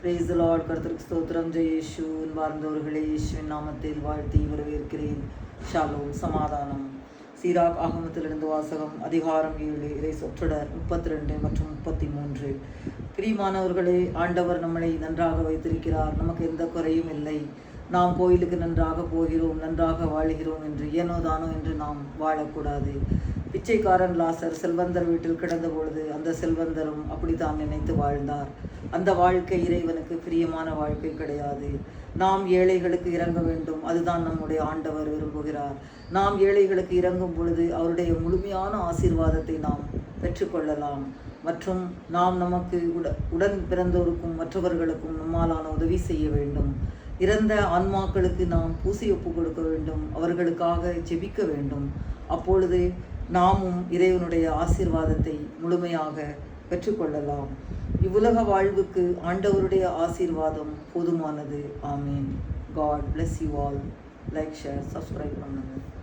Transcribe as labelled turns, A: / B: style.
A: Praise the Lord. கர்த்தருக்கு ஸ்தோத்திரம். ஜெய இயேசு. அன்பார்ந்தவர்களே, இயேசுவின் நாமத்தில் வாழ்த்தி வரவேற்கிறேன். ஷாலோம், சமாதானம். சீராக் ஆகமத்திலிருந்து வாசகம், அதிகாரம் 7, இறை சொற்றொடர் 32 மற்றும் 33. பிரியமானவர்களே, ஆண்டவர் நம்மளை நன்றாக வைத்திருக்கிறார். நமக்கு எந்த குறையும் இல்லை. நாம் கோயிலுக்கு நன்றாக போகிறோம், நன்றாக வாழ்கிறோம் என்று ஏனோ தானோ என்று நாம் வாழக்கூடாது. பிச்சைக்காரன் லாசர் செல்வந்தர் வீட்டில் கிடந்த பொழுது அந்த செல்வந்தரும் அப்படித்தான் நினைத்து வாழ்ந்தார். அந்த வாழ்க்கை இறைவனுக்கு பிரியமான வாழ்க்கை கிடையாது. நாம் ஏழைகளுக்கு இறங்க வேண்டும். அதுதான் நம்முடைய ஆண்டவர் விரும்புகிறார். நாம் ஏழைகளுக்கு இறங்கும் பொழுது அவருடைய முழுமையான ஆசீர்வாதத்தை நாம் பெற்றுக்கொள்ளலாம். மற்றும் நாம் நமக்கு உடன் பிறந்தோருக்கும் மற்றவர்களுக்கும் நம்மாலான உதவி செய்ய வேண்டும். இறந்த ஆன்மாக்களுக்கு நாம் பூசி ஒப்பு கொடுக்க வேண்டும். அவர்களுக்காக ஜெபிக்க வேண்டும். அப்பொழுது நாமும் இறைவனுடைய ஆசீர்வாதத்தை முழுமையாக பெற்றுக்கொள்ளலாம். இவ்வுலக வாழ்வுக்கு ஆண்டவருடைய ஆசீர்வாதம் போதுமானது. ஆமீன். God bless you all. Like, share, subscribe பண்ணுங்க.